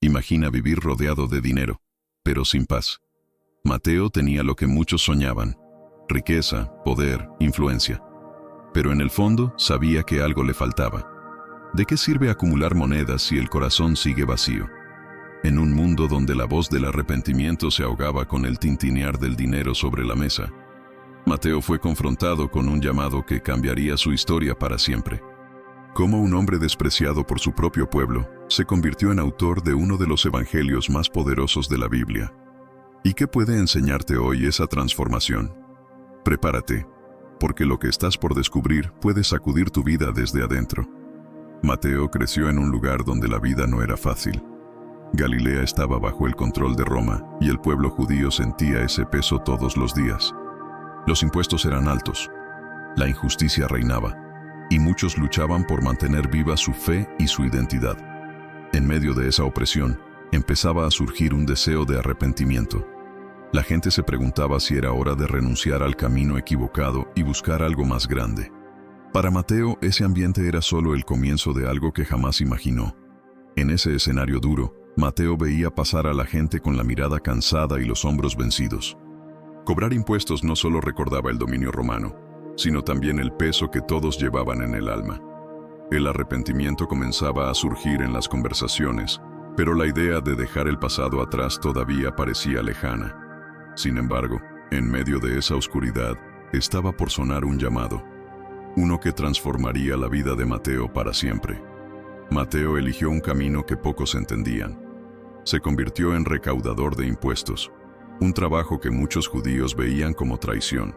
Imagina vivir rodeado de dinero, pero sin paz. Mateo tenía lo que muchos soñaban: riqueza, poder, influencia. Pero en el fondo sabía que algo le faltaba. ¿De qué sirve acumular monedas si el corazón sigue vacío? En un mundo donde la voz del arrepentimiento se ahogaba con el tintinear del dinero sobre la mesa, Mateo fue confrontado con un llamado que cambiaría su historia para siempre. Cómo un hombre despreciado por su propio pueblo se convirtió en autor de uno de los evangelios más poderosos de la Biblia. ¿Y qué puede enseñarte hoy esa transformación? Prepárate, porque lo que estás por descubrir puede sacudir tu vida desde adentro. Mateo creció en un lugar donde la vida no era fácil. Galilea estaba bajo el control de Roma y el pueblo judío sentía ese peso todos los días. Los impuestos eran altos, la injusticia reinaba, y muchos luchaban por mantener viva su fe y su identidad. En medio de esa opresión, empezaba a surgir un deseo de arrepentimiento. La gente se preguntaba si era hora de renunciar al camino equivocado y buscar algo más grande. Para Mateo, ese ambiente era solo el comienzo de algo que jamás imaginó. En ese escenario duro, Mateo veía pasar a la gente con la mirada cansada y los hombros vencidos. Cobrar impuestos no solo recordaba el dominio romano, sino también el peso que todos llevaban en el alma. El arrepentimiento comenzaba a surgir en las conversaciones, pero la idea de dejar el pasado atrás todavía parecía lejana. Sin embargo, en medio de esa oscuridad, estaba por sonar un llamado, uno que transformaría la vida de Mateo para siempre. Mateo eligió un camino que pocos entendían. Se convirtió en recaudador de impuestos, un trabajo que muchos judíos veían como traición.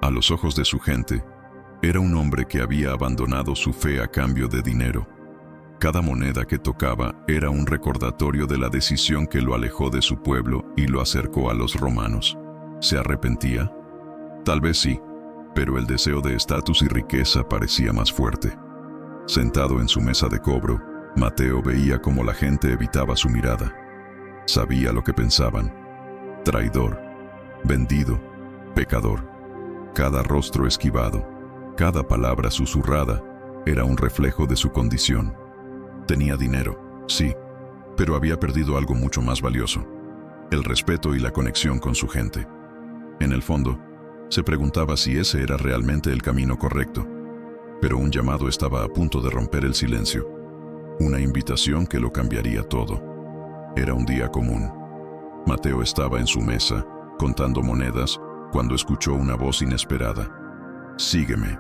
A los ojos de su gente, era un hombre que había abandonado su fe a cambio de dinero. Cada moneda que tocaba era un recordatorio de la decisión que lo alejó de su pueblo y lo acercó a los romanos. ¿Se arrepentía? Tal vez sí, pero el deseo de estatus y riqueza parecía más fuerte. Sentado en su mesa de cobro, Mateo veía cómo la gente evitaba su mirada. Sabía lo que pensaban: traidor, vendido, pecador. Cada rostro esquivado, cada palabra susurrada, era un reflejo de su condición. Tenía dinero, sí, pero había perdido algo mucho más valioso: el respeto y la conexión con su gente. En el fondo, se preguntaba si ese era realmente el camino correcto. Pero un llamado estaba a punto de romper el silencio. Una invitación que lo cambiaría todo. Era un día común. Mateo estaba en su mesa, contando monedas, cuando escuchó una voz inesperada: «Sígueme».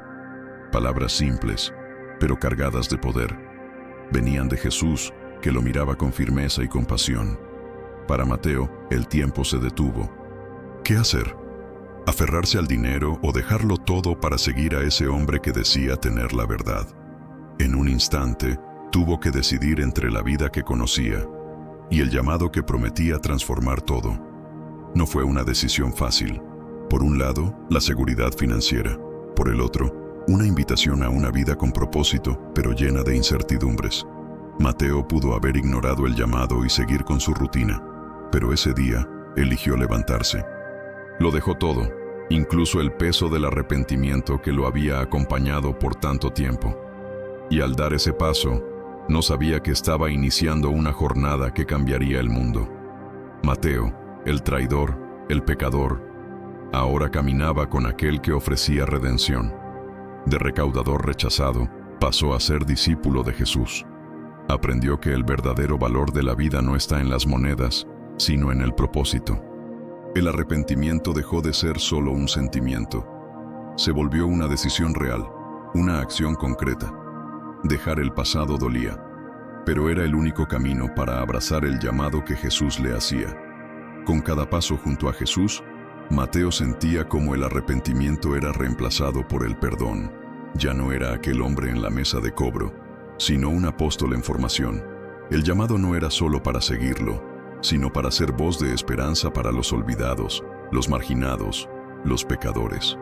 Palabras simples, pero cargadas de poder. Venían de Jesús, que lo miraba con firmeza y compasión. Para Mateo, el tiempo se detuvo. ¿Qué hacer? ¿Aferrarse al dinero o dejarlo todo para seguir a ese hombre que decía tener la verdad? En un instante, tuvo que decidir entre la vida que conocía y el llamado que prometía transformar todo. No fue una decisión fácil. Por un lado, la seguridad financiera. Por el otro, una invitación a una vida con propósito, pero llena de incertidumbres. Mateo pudo haber ignorado el llamado y seguir con su rutina, pero ese día eligió levantarse. Lo dejó todo, incluso el peso del arrepentimiento que lo había acompañado por tanto tiempo. Y al dar ese paso, no sabía que estaba iniciando una jornada que cambiaría el mundo. Mateo, el traidor, el pecador, ahora caminaba con aquel que ofrecía redención. De recaudador rechazado, pasó a ser discípulo de Jesús. Aprendió que el verdadero valor de la vida no está en las monedas, sino en el propósito. El arrepentimiento dejó de ser solo un sentimiento. Se volvió una decisión real, una acción concreta. Dejar el pasado dolía, pero era el único camino para abrazar el llamado que Jesús le hacía. Con cada paso junto a Jesús, Mateo sentía como el arrepentimiento era reemplazado por el perdón. Ya no era aquel hombre en la mesa de cobro, sino un apóstol en formación. El llamado no era solo para seguirlo, sino para ser voz de esperanza para los olvidados, los marginados, los pecadores.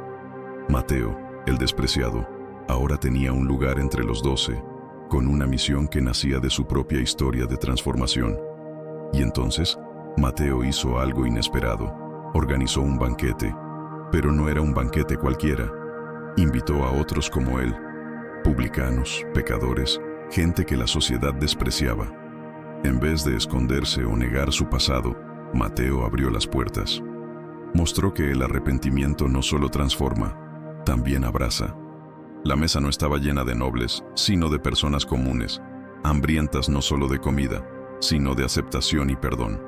Mateo, el despreciado, ahora tenía un lugar entre los 12, con una misión que nacía de su propia historia de transformación. Y entonces, Mateo hizo algo inesperado. Organizó un banquete, pero no era un banquete cualquiera. Invitó a otros como él, publicanos, pecadores, gente que la sociedad despreciaba. En vez de esconderse o negar su pasado, Mateo abrió las puertas. Mostró que el arrepentimiento no solo transforma, también abraza. La mesa no estaba llena de nobles, sino de personas comunes, hambrientas no solo de comida, sino de aceptación y perdón.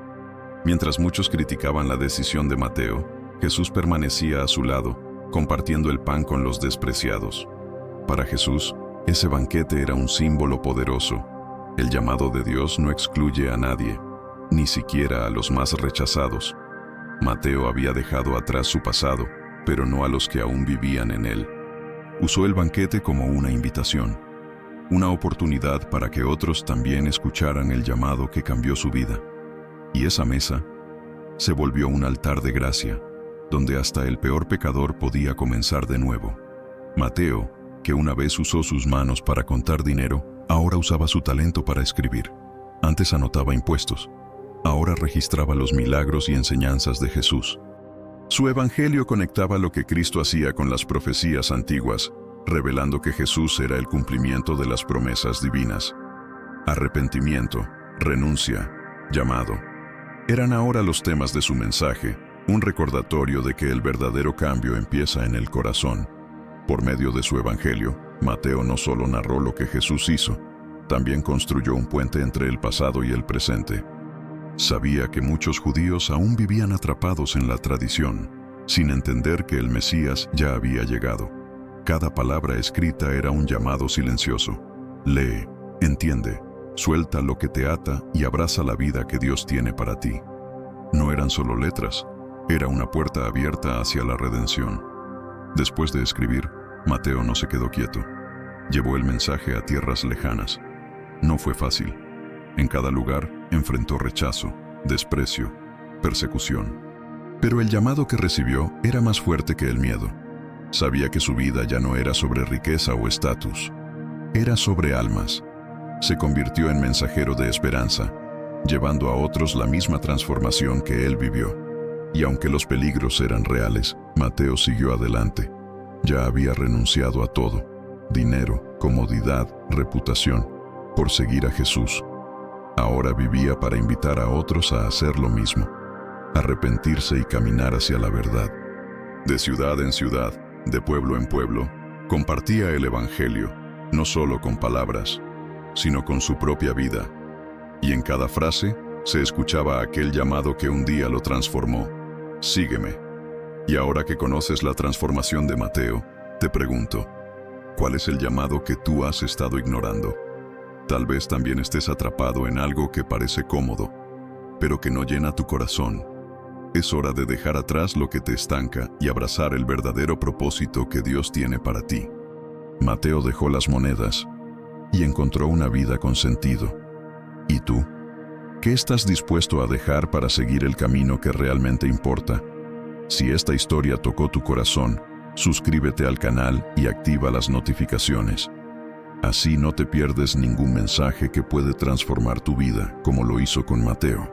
Mientras muchos criticaban la decisión de Mateo, Jesús permanecía a su lado, compartiendo el pan con los despreciados. Para Jesús, ese banquete era un símbolo poderoso. El llamado de Dios no excluye a nadie, ni siquiera a los más rechazados. Mateo había dejado atrás su pasado, pero no a los que aún vivían en él. Usó el banquete como una invitación, una oportunidad para que otros también escucharan el llamado que cambió su vida. Y esa mesa se volvió un altar de gracia, donde hasta el peor pecador podía comenzar de nuevo. Mateo, que una vez usó sus manos para contar dinero, ahora usaba su talento para escribir. Antes anotaba impuestos, ahora registraba los milagros y enseñanzas de Jesús. Su evangelio conectaba lo que Cristo hacía con las profecías antiguas, revelando que Jesús era el cumplimiento de las promesas divinas. Arrepentimiento, renuncia, llamado. Eran ahora los temas de su mensaje, un recordatorio de que el verdadero cambio empieza en el corazón. Por medio de su evangelio, Mateo no solo narró lo que Jesús hizo, también construyó un puente entre el pasado y el presente. Sabía que muchos judíos aún vivían atrapados en la tradición, sin entender que el Mesías ya había llegado. Cada palabra escrita era un llamado silencioso. Lee, entiende, suelta lo que te ata y abraza la vida que Dios tiene para ti. No eran solo letras, era una puerta abierta hacia la redención. Después de escribir, Mateo no se quedó quieto. Llevó el mensaje a tierras lejanas. No fue fácil. En cada lugar enfrentó rechazo, desprecio, persecución. Pero el llamado que recibió era más fuerte que el miedo. Sabía que su vida ya no era sobre riqueza o estatus. Era sobre almas. Se convirtió en mensajero de esperanza, llevando a otros la misma transformación que él vivió. Y aunque los peligros eran reales, Mateo siguió adelante. Ya había renunciado a todo: dinero, comodidad, reputación, por seguir a Jesús. Ahora vivía para invitar a otros a hacer lo mismo, arrepentirse y caminar hacia la verdad. De ciudad en ciudad, de pueblo en pueblo, compartía el evangelio, no solo con palabras, sino con su propia vida. Y en cada frase se escuchaba aquel llamado que un día lo transformó: sígueme. Y ahora que conoces la transformación de Mateo, te pregunto, ¿cuál es el llamado que tú has estado ignorando? Tal vez también estés atrapado en algo que parece cómodo, pero que no llena tu corazón. Es hora de dejar atrás lo que te estanca y abrazar el verdadero propósito que Dios tiene para ti. Mateo dejó las monedas y encontró una vida con sentido. ¿Y tú? ¿Qué estás dispuesto a dejar para seguir el camino que realmente importa? Si esta historia tocó tu corazón, suscríbete al canal y activa las notificaciones. Así no te pierdes ningún mensaje que puede transformar tu vida, como lo hizo con Mateo.